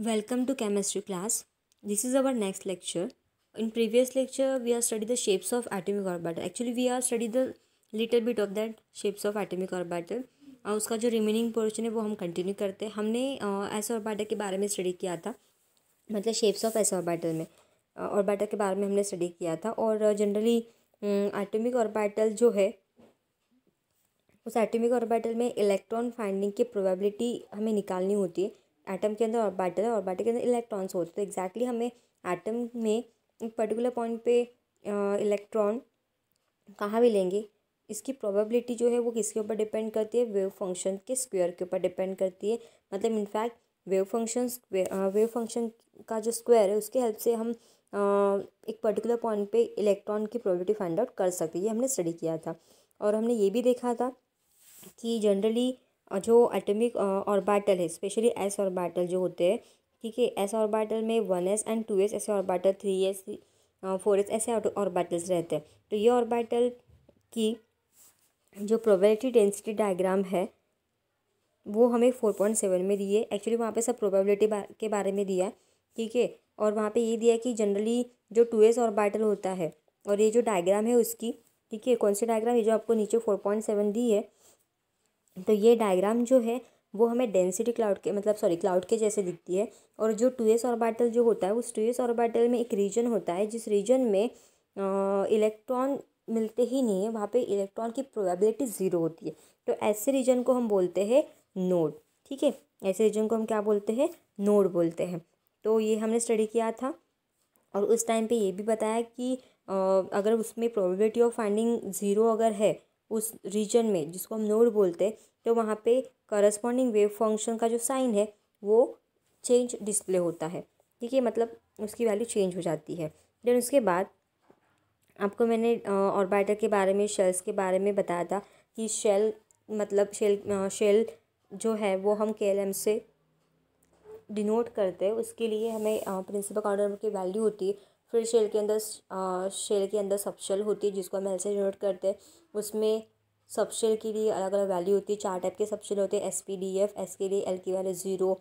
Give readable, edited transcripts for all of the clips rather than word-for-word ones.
Welcome to chemistry class. This is our next lecture. In previous lecture, we have studied the shapes of atomic orbital. Actually, we have studied the little bit of that shapes of atomic orbital. और उसका जो remaining portion है वो हम continue करते हैं. हमने S orbital के बारे में स्टडी किया था, मतलब शेप्स ऑफ एस ऑर्बिटल में ऑर्बिटल के बारे में हमने स्टडी किया था. और जनरली एटॉमिक ऑर्बिटल जो है उस एटॉमिक ऑर्बिटल में इलेक्ट्रॉन फाइंडिंग की प्रोबेबिलिटी हमें निकालनी होती है. एटम के अंदर ऑर्बिटल है, ऑर्बिटल के अंदर इलेक्ट्रॉन्स होते हैं, तो एग्जैक्टली हमें एटम में एक पर्टिकुलर पॉइंट पे इलेक्ट्रॉन कहाँ भी लेंगे इसकी प्रोबेबिलिटी जो है वो किसके ऊपर डिपेंड करती है, वेव फंक्शन के स्क्वायर के ऊपर डिपेंड करती है. मतलब इनफैक्ट वेव फंक्शन का जो स्क्वायर है उसके हेल्प से हम एक पर्टिकुलर पॉइंट पे इलेक्ट्रॉन की प्रोबेबिलिटी फाइंड आउट कर सकते हैं. ये हमने स्टडी किया था. और हमने ये भी देखा था कि जनरली जो एटॉमिक ऑर्बिटल है, स्पेशली एस ऑर्बिटल जो होते हैं, ठीक है, एस ऑर्बिटल में 1s एंड 2s ऐसे ऑर्बिटल, 3s 4s ऐसे ऑर्बिटल्स रहते हैं. तो ये ऑर्बिटल की जो प्रोबेबिलिटी डेंसिटी डायग्राम है वो हमें 4.7 में दी है. एक्चुअली वहाँ पे सब प्रोबेबिलिटी के बारे में दिया है, ठीक है. और वहाँ पे ये दिया है कि जनरली जो 2s ऑर्बिटल होता है और ये जो डायग्राम है उसकी, ठीक है, कौन सी डायग्राम, ये जो आपको नीचे 4.7 दी है, तो ये डायग्राम जो है वो हमें डेंसिटी क्लाउड के क्लाउड के जैसे दिखती है. और जो 2s ऑर्बिटल जो होता है उस 2s ऑर्बिटल में एक रीजन होता है जिस रीजन में इलेक्ट्रॉन मिलते ही नहीं है, वहाँ पे इलेक्ट्रॉन की प्रोबेबिलिटी ज़ीरो होती है. तो ऐसे रीजन को हम बोलते हैं नोड, ठीक है. ऐसे रीजन को हम क्या बोलते हैं, नोड बोलते हैं. तो ये हमने स्टडी किया था. और उस टाइम पे ये भी बताया कि अगर उसमें प्रोबेबिलिटी ऑफ फाइंडिंग ज़ीरो अगर है उस रीजन में जिसको हम नोड बोलते हैं, तो वहाँ पे करस्पॉन्डिंग वेव फंक्शन का जो साइन है वो चेंज डिस्प्ले होता है, ठीक है, मतलब उसकी वैल्यू चेंज हो जाती है. देन उसके बाद आपको मैंने ऑर्बिटल के बारे में, शेल्स के बारे में बताया था कि शेल जो है वो हम KLM से डिनोट करते हैं. उसके लिए हमें प्रिंसिपल काउंटर नंबर की वैल्यू होती है. फिर शेल के अंदर सब शेल होती है जिसको हम एल से डिनोट करते हैं. उसमें सब शेल के लिए अलग अलग वैल्यू होती है. 4 टाइप के सब शेल होते हैं. SPDF, एस के लिए एल की वैल्यू 0,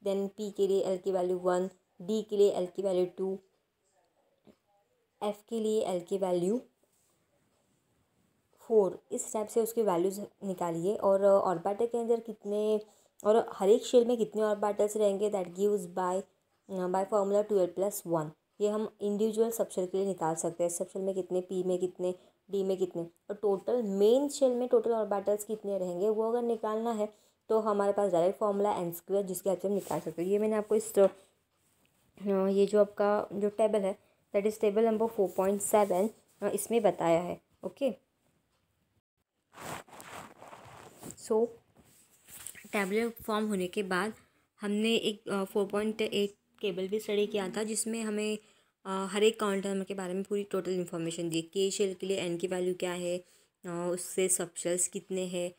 देन P के लिए एल की वैल्यू 1, D के लिए एल की वैल्यू 2, F के लिए एल की वैल्यू 4. इस टाइप से उसकी वैल्यूज निकालिए. और ऑर्बिटल के अंदर कितने और हर एक शेल में कितने ऑर्बिटल्स रहेंगे, that gives bye formula 2l+1. ये हम इंडिविजुअल सब शेल के लिए निकाल सकते हैं. सब शेल में कितने, P में कितने, D में कितने, और टोटल मेन शेल में टोटल ऑर्बिटल्स कितने रहेंगे वो अगर निकालना है तो हमारे पास डायरेक्ट फार्मूला n² जिसके हेल्प से हम निकाल सकते हैं. ये मैंने आपको ये जो आपका जो टेबल है दैट इज़ टेबल नंबर 4.7 इसमें बताया है. ओके, सो टैबलेट फॉर्म होने के बाद हमने एक 4.8 टेबल भी स्टडी किया था जिसमें हमें हर एक काउंट नंबर के बारे में पूरी टोटल इन्फॉर्मेशन दी. के शेल के लिए एन की वैल्यू क्या है, उससे सब शेल्स कितने हैं,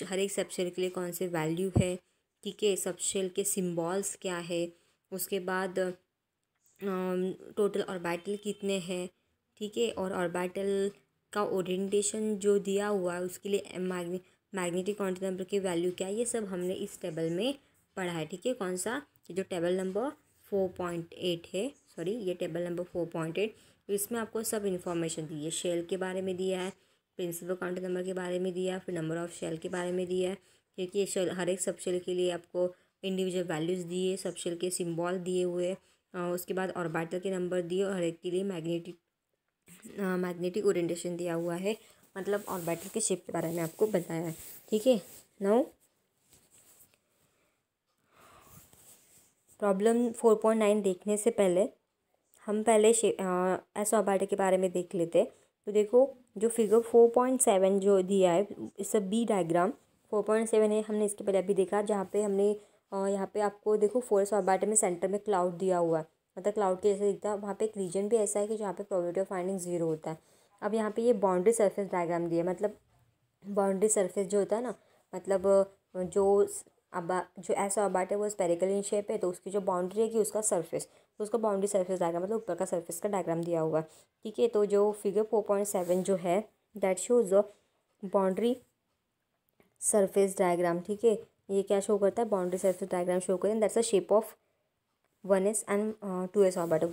हर एक सब शेल के लिए कौन से वैल्यू है, ठीक है, सब शेल के सिम्बॉल्स क्या है, उसके बाद टोटल ऑर्बिटल कितने हैं, ठीक है, और ऑर्बिटल का ओरिएंटेशन जो दिया हुआ है उसके लिए मैग्नेटिक क्वांटम नंबर की वैल्यू क्या है, ये सब हमने इस टेबल में पढ़ा है. ठीक है, कौन सा, ये जो टेबल नंबर 4.8 है, सॉरी ये टेबल नंबर 4.8, तो इसमें आपको सब इन्फॉर्मेशन दी है. शेल के बारे में दिया है, प्रिंसिपल क्वांटम नंबर के बारे में दिया है, फिर नंबर ऑफ शेल के बारे में दिया है, क्योंकि शेल हर एक सब शेल के लिए आपको इंडिविजुअल वैल्यूज़ दिए, सब शेल के सिम्बॉल दिए हुए, उसके बाद ऑर्बिटल के नंबर दिए और हर एक के लिए मैग्नेटिक ओरिएंटेशन दिया हुआ है, मतलब ऑर्बिटल के शेप के बारे में आपको बताया है. ठीक है, नाउ प्रॉब्लम 4.9 देखने से पहले हम पहले एस ऑर्बिटल के बारे में देख लेते. तो देखो जो फिगर 4.7 जो दिया है इस बी डायग्राम 4.7 है, हमने इसके पहले अभी देखा जहाँ पे हमने यहाँ पे आपको देखो 4s ऑर्बिटल में सेंटर में क्लाउड दिया हुआ है, मतलब क्लाउड के जैसे दिखता है. वहाँ पे एक रीजन भी ऐसा है कि जहाँ पे प्रोबेबिलिटी ऑफ फाइंडिंग 0 होता है. अब यहाँ पे ये बाउंड्री सरफेस डायग्राम दिया है, मतलब बाउंड्री सरफेस जो होता है ना, मतलब जो ऐसा ऑर्बिटल है वो स्पेरिकल इन शेप है, तो उसकी जो बाउंड्री है कि उसका सरफेस, तो उसका बाउंड्री सरफेस डायग्राम मतलब ऊपर का सरफेस का डायग्राम दिया हुआ है. ठीक है, तो जो फिगर 4.7 जो है that shows the boundary surface diagram. ठीक है, ये क्या शो करता है, बाउंड्री सरफेस डायग्राम शो करता है. That's the shape of 1s and 2s orbital.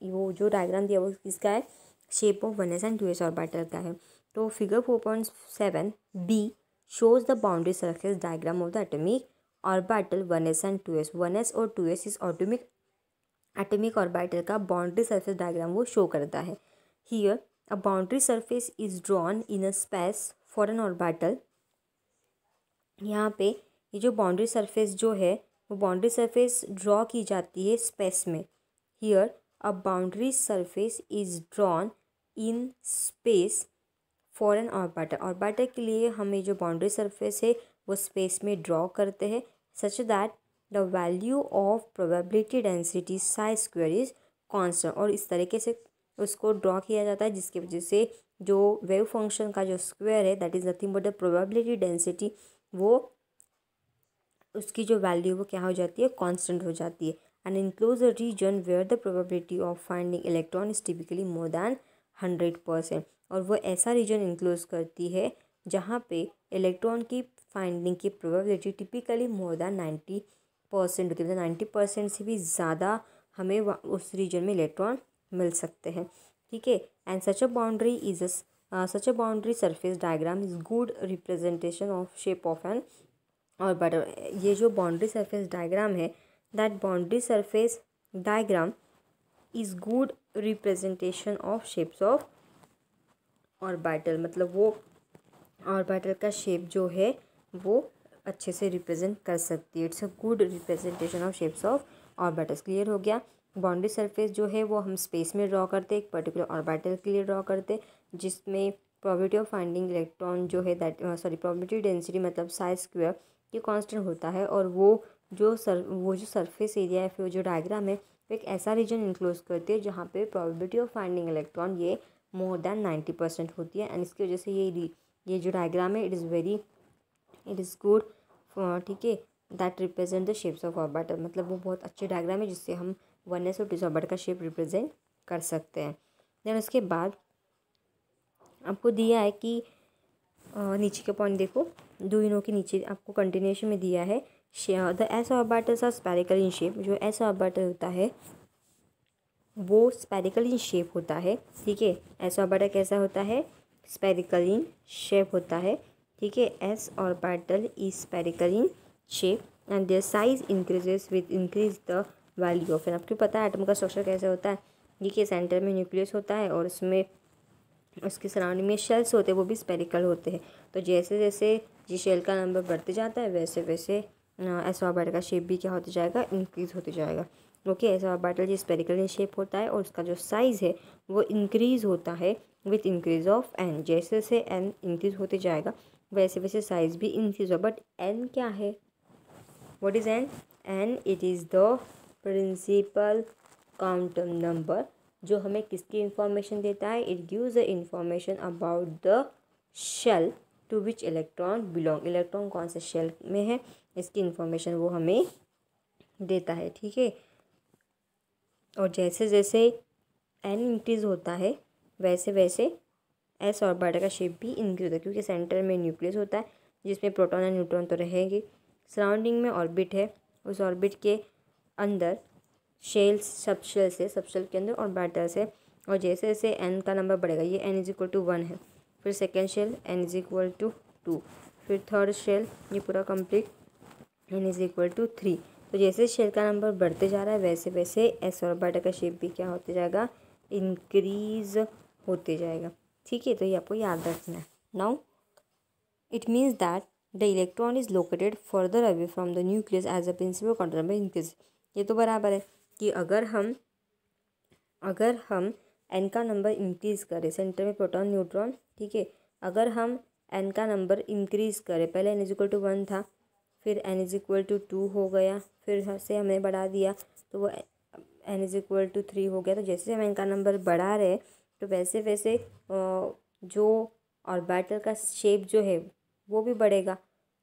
वो जो डायग्राम दिया वो किसका है, shape of 1s and 2s orbital का है। तो figure 4.7 b shows the boundary surface diagram of the atomic orbital 1s and 2s। 1s और 2s इस atomic orbital का boundary surface diagram वो show करता है। Here a boundary surface is drawn in a space for an orbital। यहाँ पे ये जो बाउंड्री सरफेस जो है वो बाउंड्री सरफेस ड्रॉ की जाती है स्पेस में। Here a boundary surface is drawn in space for an orbiter. Orbiter के लिए हमें जो बाउंड्री सरफेस है वो स्पेस में ड्रॉ करते हैं such that the value of probability density Sai square is constant. और इस तरीके से उसको ड्रॉ किया जाता है जिसकी वजह से जो वेव फंक्शन का जो स्क्वायर है that is nothing but the probability density, वो उसकी जो वैल्यू वो क्या हो जाती है, कांस्टेंट हो जाती है। And includes a region where the probability of finding electron is typically more than 100%। और वो ऐसा रीजन इंक्लूज करती है जहाँ पे इलेक्ट्रॉन की फाइंडिंग की प्रोबेबिलिटी टिपिकली मोर दैन 90% होती है। मतलब 90% से भी ज़्यादा हमें उस रीजन में इलेक्ट्रॉन मिल सकते हैं। ठीक है। And such a boundary surface diagram is good representation of shape of an orbiter. ये जो बाउंड्री सरफेस डायग्राम है that boundary surface diagram is good representation of shapes of orbital. मतलब वो ऑर्बिटल का शेप जो है वो अच्छे से रिप्रेजेंट कर सकती है। It's a good representation of shapes of orbitals. Clear हो गया। बाउंड्री सरफेस जो है वो हम स्पेस में ड्रॉ करते एक पर्टिकुलर ऑर्बिटल के लिए ड्रॉ करते जिसमें प्रोबेबिलिटी ऑफ फाइंडिंग इलेक्ट्रॉन जो है प्रोबेबिलिटी डेंसिटी मतलब साई स्क्वायर ये कांस्टेंट होता है। और वो जो सरफेस एरिया है फिर जो डायग्राम है वो एक ऐसा रीजन इंक्लोज करती है जहाँ पे प्रोबेबिलिटी ऑफ फाइंडिंग इलेक्ट्रॉन ये मोर दैन 90% होती है। एंड इसकी वजह से ये जो डायग्राम है इट इज़ गुड। ठीक है, that represent the shapes of orbital. मतलब वो बहुत अच्छे डायग्राम है जिससे हम 1s और 2s ऑर्बिटल का शेप रिप्रेजेंट कर सकते हैं। देन उसके बाद आपको दिया है कि नीचे का पॉइंट देखो, दो इनों के नीचे आपको कंटिन्यूएशन में दिया है the s orbitals are spherical in shape. जो एस ऑर्बिटल होता है वो स्फेरिकल इन शेप होता है। ठीक है, एस ऑर्बिटल कैसा होता है, स्फेरिकल इन शेप होता है। ठीक है, s orbital is spherical in shape and their size increases with increase the value of n. आपको पता है एटम का स्ट्रक्चर कैसे होता है, देखिए सेंटर में न्यूक्लियस होता है और उसमें उसके सराउंडिंग में शेल्स होते हैं वो भी स्पेरिकल होते हैं। तो जैसे जैसे जिस शेल का नंबर बढ़ते जाता है वैसे वैसे एस ऑर्बिटल का शेप भी क्या होता जाएगा, इंक्रीज होते जाएगा। ओके, एस ऑर्बिटल जो स्पेरिकल इन शेप होता है और उसका जो साइज़ है वो इंक्रीज होता है विथ इंक्रीज ऑफ एन। जैसे जैसे एन इंक्रीज होते जाएगा वैसे वैसे साइज़ भी इंक्रीज होगा। बट एन क्या है, what is n? N it is the principal quantum number जो हमें किसकी इंफॉर्मेशन देता है, it gives the information about the shell to which electron belong. Electron कौन से शेल में है इसकी इंफॉर्मेशन वो हमें देता है। ठीक है, और जैसे जैसे एन इंक्रीज होता है वैसे वैसे एस ऑर्बिटल का शेप भी इंक्रीज होता है क्योंकि सेंटर में न्यूक्लियस होता है जिसमें प्रोटॉन और न्यूट्रॉन तो रहेंगे। सराउंडिंग में ऑर्बिट है, उस ऑर्बिट के अंदर शेल्स सबशेल के अंदर ऑर्बिटल्स है। और जैसे जैसे एन का नंबर बढ़ेगा, ये एन इज इक्वल टू 1 है, फिर second shell n is equal to 2, फिर थर्ड शेल ये पूरा complete n is equal to 3। तो जैसे शेल का नंबर बढ़ते जा रहा है वैसे वैसे एस ऑर्बिटल का शेप भी क्या होते जाएगा, इंक्रीज होते जाएगा। ठीक है, तो ये आपको याद रखना है। Now it means that the electron is located further away from the nucleus as a principal quantum number increase. ये तो बराबर है कि अगर हम एन का नंबर इंक्रीज़ करें, सेंटर में प्रोटॉन न्यूट्रॉन, ठीक है, अगर हम एन का नंबर इंक्रीज़ करें, पहले एन इज इक्वल टू 1 था, फिर एन इज इक्वल टू 2 हो गया, फिर से हमने बढ़ा दिया तो वो एन इज इक्वल टू 3 हो गया। तो जैसे हम एन का नंबर बढ़ा रहे तो वैसे वैसे जो ऑर्बिटल का शेप जो है वो भी बढ़ेगा।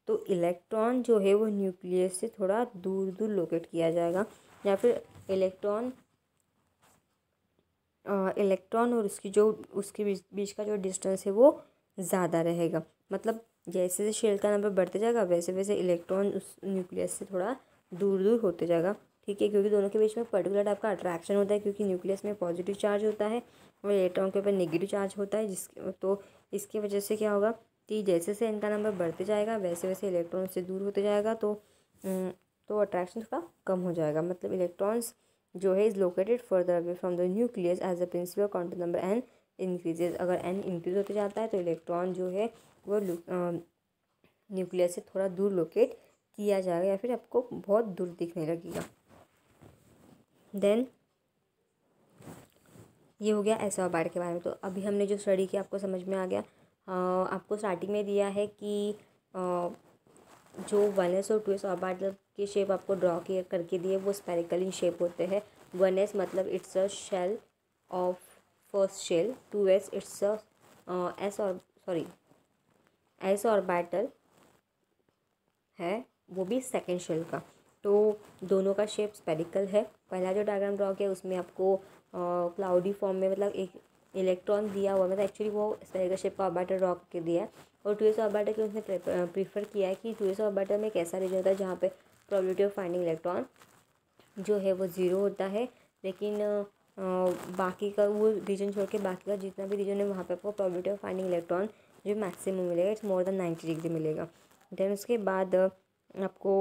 तो इलेक्ट्रॉन जो है वो न्यूक्लियस से थोड़ा दूर दूर लोकेट किया जाएगा, या फिर इलेक्ट्रॉन और उसके बीच का जो डिस्टेंस है वो ज़्यादा रहेगा। मतलब जैसे जैसे शेल का नंबर बढ़ते जाएगा वैसे वैसे इलेक्ट्रॉन उस न्यूक्लियस से थोड़ा दूर दूर होते जाएगा। ठीक है, क्योंकि दोनों के बीच में पर्टिकुलर टाइप का अट्रैक्शन होता है, क्योंकि न्यूक्लियस में पॉजिटिव चार्ज होता है और इलेक्ट्रॉन के ऊपर नेगेटिव चार्ज होता है, तो इसकी वजह से क्या होगा कि जैसे जैसे इनका नंबर बढ़ते जाएगा वैसे वैसे इलेक्ट्रॉन से दूर होते जाएगा, तो अट्रैक्शन थोड़ा कम हो जाएगा। मतलब इलेक्ट्रॉन्स जो है is located further away from the nucleus as a principal quantum number n increases. अगर एन इंक्रीज होते जाता है तो इलेक्ट्रॉन जो है वो न्यूक्लियस से थोड़ा दूर लोकेट किया जाएगा या फिर आपको बहुत दूर दिखने लगेगा। देन ये हो गया एस ऑर्बिट के बारे में। तो अभी हमने जो स्टडी किया आपको समझ में आ गया। आपको स्टार्टिंग में दिया है कि जो 1s और 2s ऑर्बिटल के शेप आपको ड्रॉ किया करके दिए वो स्पेरिकल इन शेप होते हैं। 1s मतलब it's a shell of first shell, 2s it's a s orbital है वो भी सेकेंड शेल का। तो दोनों का शेप स्पेरिकल है। पहला जो डायग्राम ड्रॉ किया उसमें आपको क्लाउडी फॉर्म में मतलब एक इलेक्ट्रॉन दिया हुआ, मतलब एक्चुअली वो स्पेरिकल शेप का ऑर्बिटल ड्रॉ करके दिया है। और 2s ऑर्बिटल के उसने प्रीफर किया है कि 2s ऑर्बिटल में एक ऐसा रीजन होता है जहाँ पे प्रोबेबिलिटी ऑफ फाइंडिंग इलेक्ट्रॉन जो है वो ज़ीरो होता है, लेकिन बाकी का वो रीजन छोड़ के बाकी का जितना भी रीजन है वहाँ पे आपको प्रोबेबिलिटी ऑफ फाइंडिंग इलेक्ट्रॉन जो मैक्सिमम मिलेगा, इट्स मोर देन 90 डिग्री मिलेगा। देन उसके बाद आपको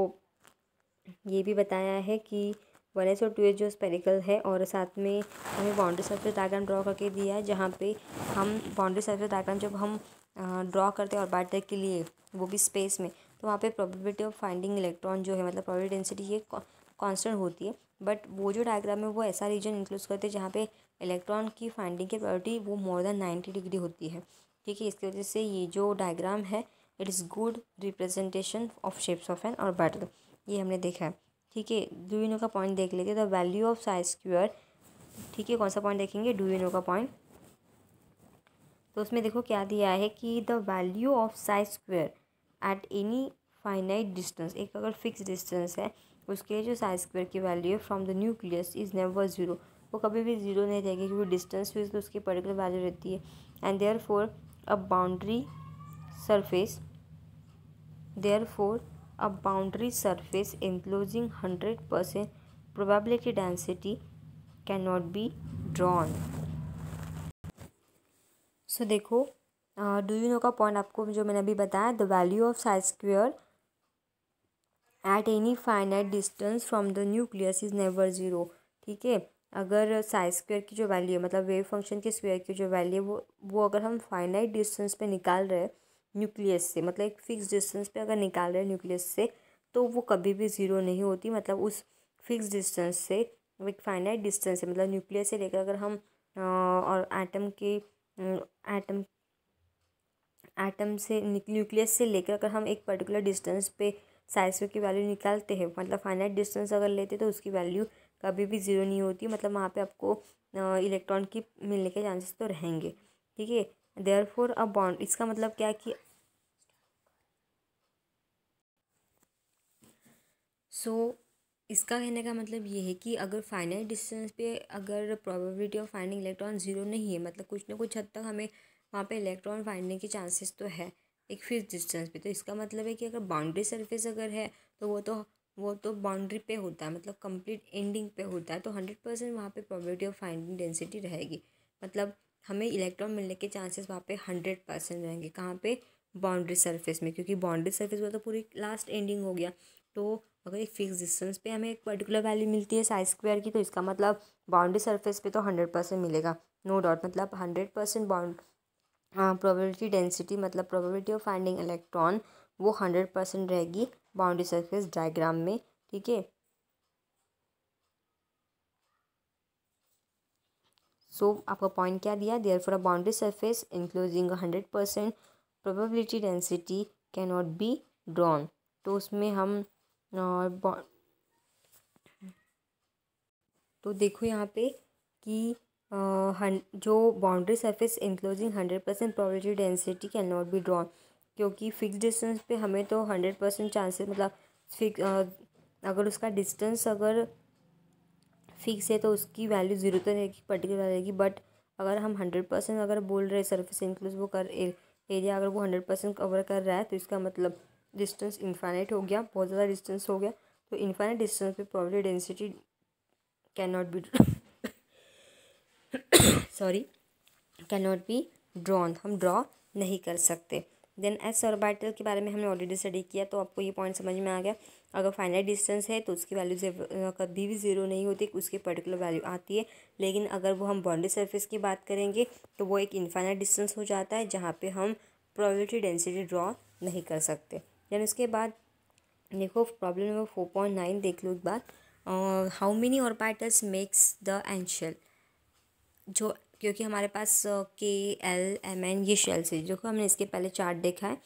ये भी बताया है कि 1s और 2s जो स्पेरिकल है और साथ में हमें बाउंड्री सर्फेस डायग्राम ड्रॉ करके दिया है, जहाँ पे हम बाउंड्री सर्फेस डायग्राम जब हम ड्रॉ करते हैं ऑर्बिटल के लिए वो भी स्पेस में, तो वहाँ पे प्रोबेबिलिटी ऑफ फाइंडिंग इलेक्ट्रॉन जो है मतलब प्रोबेबिलिटी डेंसिटी ये कांस्टेंट होती है। बट वो जो डायग्राम है वो ऐसा रीजन इंक्लूड करते हैं जहाँ पे इलेक्ट्रॉन की फाइंडिंग की प्रोबेबिलिटी वो मोर देन 90 डिग्री होती है। ठीक है, इसकी वजह से ये जो डायग्राम है it is good representation of shapes of n orbital, ये हमने देखा है। ठीक है, डू यू नो का पॉइंट देख लेते हैं, the value of Sai square. ठीक है, कौन सा पॉइंट देखेंगे, डू यू नो का पॉइंट। तो उसमें देखो क्या दिया है कि the value of Sai square at any finite distance, एक अगर फिक्स डिस्टेंस है उसके लिए जो साई स्क्वायर की वैल्यू है from the nucleus is never zero, वो कभी भी ज़ीरो नहीं रहेगी क्योंकि डिस्टेंस फिक्स तो उसकी पर्टिकुलर वैल्यू रहती है। And therefore a boundary surface a boundary surface enclosing 100% probability density cannot be drawn। सो देखो डू यू नो का पॉइंट आपको जो मैंने अभी बताया, the value of Sai square at any finite distance from the nucleus is never zero. ठीक है, अगर साई स्क्वायर की जो वैल्यू है मतलब वेव फंक्शन के स्क्वायर की जो वैल्यू है वो अगर हम फाइनाइट डिस्टेंस पे निकाल रहे हैं न्यूक्लियस से, मतलब एक फिक्स डिस्टेंस पे अगर निकाल रहे हैं न्यूक्लियस से, तो वो कभी भी ज़ीरो नहीं होती। मतलब उस फिक्स डिस्टेंस से एक फाइनाइट डिस्टेंस है, मतलब न्यूक्लियस से लेकर अगर हम और एटम से न्यूक्लियस से लेकर अगर हम एक पर्टिकुलर डिस्टेंस पे साई स्क्वायर की वैल्यू निकालते हैं, मतलब फाइनाइट डिस्टेंस अगर लेते तो उसकी वैल्यू कभी भी ज़ीरो नहीं होती। मतलब वहाँ पे आपको इलेक्ट्रॉन की मिलने के चांसेस तो रहेंगे। ठीक है, देयरफॉर अ बॉन्ड, इसका मतलब क्या कि इसका कहने का मतलब ये है कि अगर फाइनाइट डिस्टेंस पे अगर probability of finding electron zero नहीं है, मतलब कुछ ना कुछ हद तक हमें वहाँ पे इलेक्ट्रॉन फाइंडने के चांसेस तो है एक फिक्स डिस्टेंस पे। तो इसका मतलब है कि अगर बाउंड्री सरफेस अगर है तो वो तो बाउंड्री पे होता है, मतलब कंप्लीट एंडिंग पे होता है, तो 100% वहाँ पे प्रोबेबिलिटी ऑफ फाइंडिंग डेंसिटी रहेगी। मतलब हमें इलेक्ट्रॉन मिलने के चांसेस वहाँ पे 100% रहेंगे। कहाँ पे, बाउंड्री सरफेस में, क्योंकि बाउंड्री सरफेस वो तो पूरी लास्ट एंडिंग हो गया। तो अगर एक फिक्स डिस्टेंस पे हमें एक पर्टिकुलर वैल्यू मिलती है साई स्क्वायर की, तो इसका मतलब बाउंड्री सरफेस पे तो 100% मिलेगा, नो डाउट। मतलब 100% प्रोबेबिलिटी डेंसिटी मतलब प्रोबेबिलिटी ऑफ फाइंडिंग इलेक्ट्रॉन वो 100% रहेगी बाउंड्री सरफेस डायग्राम में। ठीक है, सो आपका पॉइंट क्या दिया, therefore a boundary surface enclosing 100% probability density can not be drawn. तो उसमें हम तो देखो यहाँ पे कि जो boundary surface enclosing 100% probability density can not be drawn, क्योंकि फिक्स डिस्टेंस पे हमें तो 100% चांसेस मतलब अगर उसका डिस्टेंस अगर फिक्स है तो उसकी वैल्यू ज़ीरो तो रहेगी, पर्टिकुलर रहेगी। बट अगर हम 100% अगर बोल रहे सरफेस इंक्लूज वो कर एरिया अगर वो 100% कवर कर रहा है, तो इसका मतलब डिस्टेंस इनफाइनाइट हो गया, बहुत ज़्यादा डिस्टेंस हो गया। तो इनफाइनाइट डिस्टेंस पे probability density can not be sorry can not be drawn, हम ड्रॉ नहीं कर सकते। देन एस ऑर्बिटल के बारे में हमने ऑलरेडी स्टडी किया, तो आपको ये पॉइंट समझ में आ गया। अगर फाइनाइट डिस्टेंस है तो उसकी वैल्यू कभी भी ज़ीरो नहीं होती, उसकी पर्टिकुलर वैल्यू आती है। लेकिन अगर वो हम बाउंड्री सरफेस की बात करेंगे तो वो एक इनफाइनाइट डिस्टेंस हो जाता है, जहाँ पे हम प्रोबेबिलिटी डेंसिटी ड्रॉ नहीं कर सकते। देन उसके बाद देखो प्रॉब्लम नंबर 4.9 देख लो एक बार। How many orbitals makes the N shell, जो क्योंकि हमारे पास के एल एम एन ये शेल्स है, जो कि हमने इसके पहले चार्ट देखा है।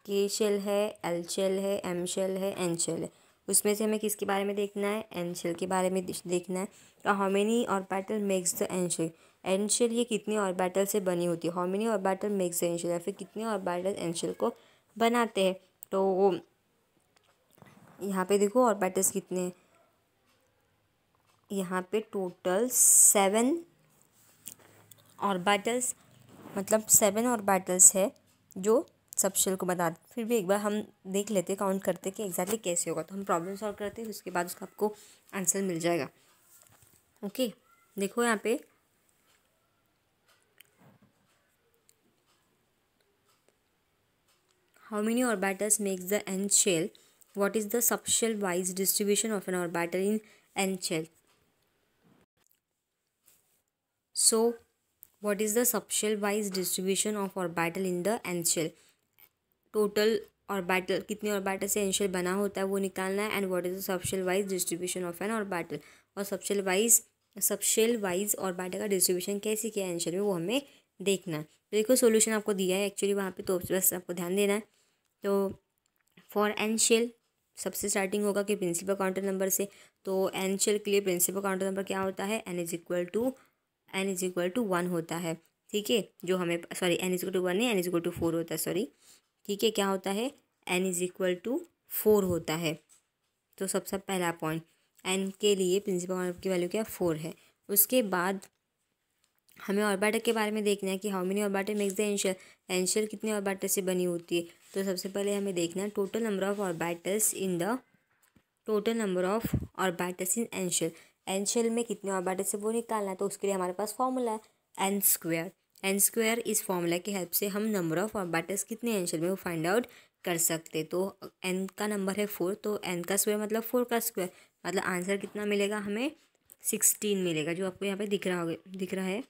के शेल है, एल शेल है, एम शेल है, एन शेल है। उसमें से हमें किसके बारे में देखना है, एन शेल के बारे में देखना है। तो how many orbital makes the N shell, n shell ये कितनी ऑर्बिटल से बनी होती है। How many orbital makes the N shell, या फिर कितने ऑर्बिटल एन शेल को बनाते हैं। तो यहाँ पे देखो ऑर्बिटल्स कितने हैं, यहाँ पे टोटल 7 ऑर्बिटल्स, मतलब 7 ऑर्बिटल्स है जो सबशेल को बता। फिर भी एक बार हम देख लेते, काउंट करते कि एग्जैक्टली कैसे होगा। तो हम प्रॉब्लम सॉल्व करते हैं, उसके बाद उसका आपको आंसर मिल जाएगा। ओके, देखो यहाँ पे how many orbitals makes the N shell, what is the subshell wise distribution of n orbital in n shell. So what is the subshell wise distribution of orbital in the n shell, total orbital कितने orbital से N shell बना होता है वो निकालना है। And what is the subshell wise distribution of n orbital, और subshell wise orbital का डिस्ट्रीब्यूशन कैसे किया एन शेल में वो हमें देखना है। तो देखो सोल्यूशन आपको दिया है एक्चुअली वहाँ पे, तो बस आपको ध्यान देना है। तो फॉर एन शेल सबसे स्टार्टिंग होगा कि प्रिंसिपल काउंटर नंबर से। तो एन शेल के लिए प्रिंसिपल काउंटर नंबर क्या होता है, एन इज इक्वल टू 1 होता है। ठीक है, जो हमें sorry n is equal to 1 नहीं, एन इज इक्वल टू 4 होता है, सॉरी। ठीक है, क्या होता है, एन इज इक्वल टू 4 होता है। तो सबसे पहला पॉइंट, एन के लिए प्रिंसिपल काउंटर की वैल्यू क्या 4 है। उसके बाद हमें ऑर्बिटल के बारे में देखना है कि how many orbital makes the N shell कितने ऑर्बिटल से बनी होती है। तो सबसे पहले हमें देखना है total number of orbitals in n shell. N shell में कितने ऑर्बिटल से वो निकालना है। तो उसके लिए हमारे पास फॉर्मूला है एन स्क्वायर। इस फॉर्मूला की हेल्प से हम नंबर ऑफ ऑर्बिटल्स कितने एन शेल में वो फाइंड आउट कर सकते। तो एन का नंबर है 4, तो एन का स्क्वायर मतलब 4 का स्क्वायर, मतलब आंसर कितना मिलेगा हमें 16 मिलेगा, जो आपको यहाँ पे दिख रहा है।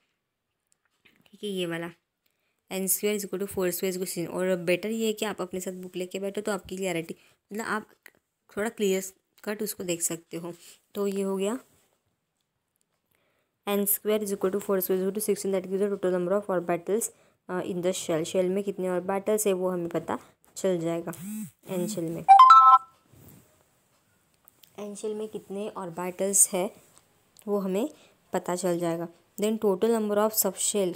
ठीक है, ये वाला n square is equal to 4 square is equal to. और बेटर ये है कि आप अपने साथ बुक लेके बैठो, तो आपकी क्लियरिटी मतलब आप थोड़ा क्लियर कट उसको देख सकते हो। तो ये हो गया n square is equal to 4 square is equal to 16, that gives the total number of orbitals in the shell. Shell में कितने ऑर्बिटल्स है वो हमें पता चल जाएगा। एन शेल में कितने ऑर्बिटल्स है वो हमें पता चल जाएगा। Then total number of subshell,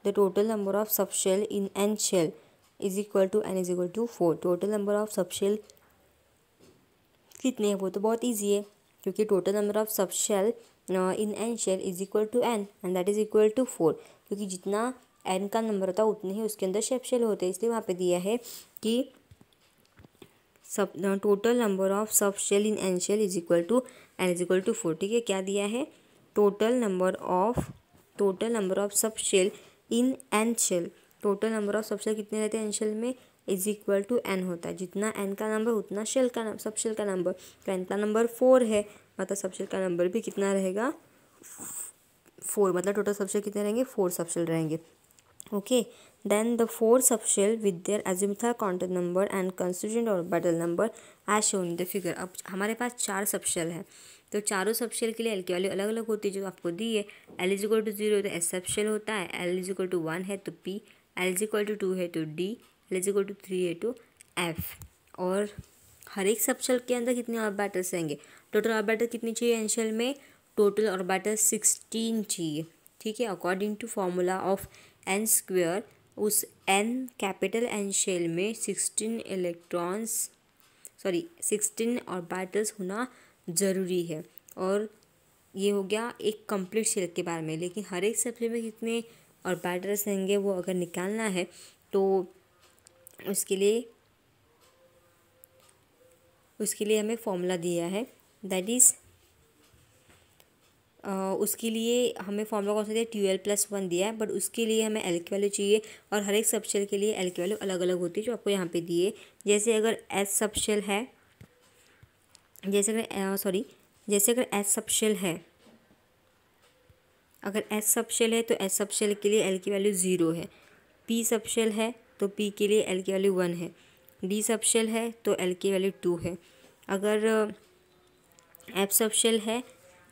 the total number of subshell in n shell is equal to n is equal to 4। Total number of subshell कितने हैं वो तो बहुत ईजी है, क्योंकि total number of subshell in n shell is equal to n and that is equal to 4। क्योंकि जितना N का नंबर होता है उतने ही उसके अंदर शेल होते हैं, इसलिए वहाँ पे दिया है कि सब total number of subshell in n shell is equal to n is equal to 4। ठीक है, क्या दिया है, total number of subshell in n shell. Total number of subshell कितने रहते हैं एन शेल में, इज इक्वल टू एन होता है। जितना एन का नंबर उतना सबशेल का नंबर। तो एन का नंबर 4 है, मतलब सबशेल का नंबर भी कितना रहेगा 4, मतलब टोटल सबशेल कितने रहेंगे 4 सबशेल रहेंगे। Okay, then the 4 subshell with their azimuthal quantum number and constituent orbital number as shown in the figure. अब हमारे पास 4 सबशेल है, तो चारों सबशेल के लिए एल की वैल्यू अलग अलग होती है, जो आपको दी है। एल इज इक्वल टू 0 तो एस सबशेल होता है, एल इज इक्वल टू 1 है तो p, l is equal to 2 है तो d, l is equal to 3 है तो एफ। और हर एक सबशेल के अंदर कितने ऑर्बिटल्स रहेंगे, टोटल ऑर्बिटल कितनी चाहिए एन शेल में, टोटल ऑर्बिटल 16 चाहिए। ठीक है, according to formula of n square, उस एन कैपिटल एन शेल में 16 ऑर्बिटल्स होना ज़रूरी है। और ये हो गया एक कंप्लीट शेल के बारे में। लेकिन हर एक सबशेल में कितने ऑर्बिटल्स रहेंगे वो अगर निकालना है तो उसके उसके लिए हमें फॉर्मूला दिया है, दैट इज़ उसके लिए हमें फॉर्मूला कौन सा दिया, 12+1 दिया है, बट उसके लिए हमें एल की वैल्यू चाहिए और हर एक सबशेल के लिए एल की वैल्यू अलग अलग होती है जो आपको यहाँ पे दिए। जैसे अगर एस सबशेल है, जैसे अगर एस सबशेल है, अगर एस सबशेल है तो एस सबशेल के लिए एल की वैल्यू 0 है। पी सबशेल है तो पी के लिए एल की वैल्यू 1 है। डी सबशेल है तो एल की वैल्यू 2 है। अगर एफ सबशेल है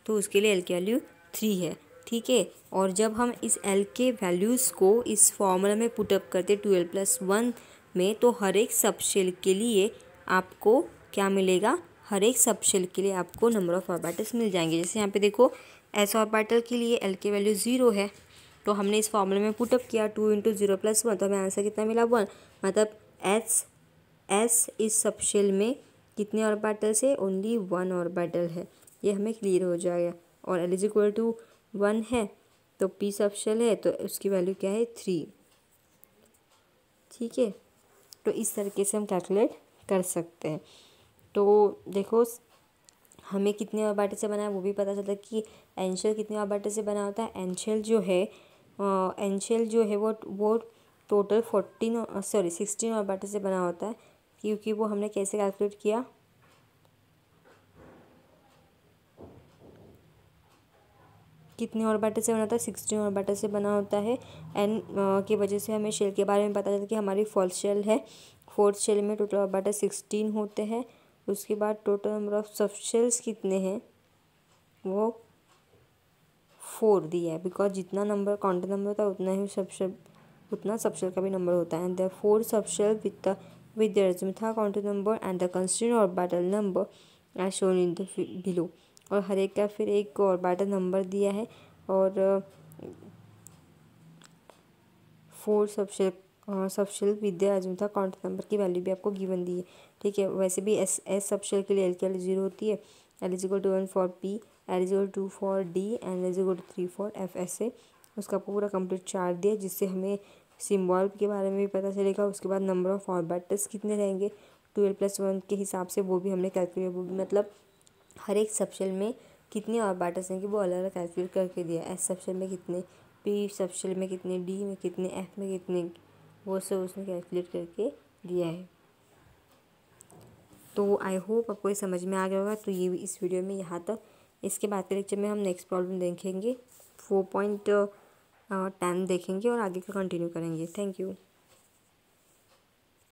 तो उसके लिए एल की वैल्यू 3 है। ठीक है, और जब हम इस एल के वैल्यूज़ को इस फॉर्मूला में पुटअप करते 12+1 में, तो हर एक सबशेल के लिए आपको क्या मिलेगा, हर एक सबशेल के लिए आपको नंबर ऑफ ऑर्बिटल्स मिल जाएंगे। जैसे यहाँ पे देखो एस ऑर्बिटल के लिए एल की वैल्यू 0 है, तो हमने इस फॉर्मूले में पुटअप किया 2 × 0+1, तो हमें आंसर कितना मिला 1। मतलब एस इस सबशेल में कितने ऑर्बिटल्स है, ओनली 1 ऑर्बिटल है। ये हमें क्लियर हो जाएगा। और एल इज इक्वल टू 1 है तो पी सबशेल है तो उसकी वैल्यू क्या है 3। ठीक है, तो इस तरीके से हम कैलकुलेट कर सकते हैं। तो देखो हमें कितने ऑर्बिटल से बना है वो भी पता चलता है कि एन शेल कितने ऑर्बिटल से बना होता है। एन शेल जो है वो टोटल 16 ऑर्बिटल से बना होता है, क्योंकि वो हमने कैसे कैलकुलेट किया, कितने ऑर्बिटल से बना होता है, 16 ऑर्बिटल से बना होता है। एन की वजह से हमें शेल के बारे में पता चलता है कि हमारी फोर्थ शेल है, फोर्थ शेल में टोटल ऑर्बिटल 16 होते हैं। उसके बाद टोटल नंबर ऑफ सबशेल्स कितने हैं, वो 4 दिया है, बिकॉज जितना नंबर काउंटेड नंबर होता है उतना सबशेल का भी नंबर होता है। And the 4 subshell with their azimuthal counted number and the constraint orbital number as shown in the below। और हर एक का फिर एक ऑर्बिटल नंबर दिया है और 4 subshell with their azimuthal counted number की वैल्यू भी आपको गिवन दी है। ठीक है, वैसे भी एस सबशेल के लिए एल की वैल्यू 0 होती है। L is equal to 1 for p, l is equal to 2 for d and l is equal to 3 for f. ऐसे उसका पूरा कंप्लीट चार्ट दिया, जिससे हमें सिम्बॉल के बारे में भी पता चलेगा। उसके बाद नंबर ऑफ ऑर्बिटल्स कितने रहेंगे 12+1 के हिसाब से वो भी हमने कैलकुलेट, वो भी मतलब हर एक सबशेल में कितने ऑर्बिटल्स हैं कि वो अलग अलग कैलकुलेट करके दिया। एस सबशेल में कितने, पी सबशेल में कितने, डी में कितने, एफ में कितने, वो सब उसने कैलकुलेट करके दिया है। तो आई होप आपको ये समझ में आ गया होगा। तो ये इस वीडियो में यहाँ तक। इसके बाद के लेक्चर में हम नेक्स्ट प्रॉब्लम देखेंगे 4.10 देखेंगे और आगे का कंटिन्यू करेंगे। Thank you.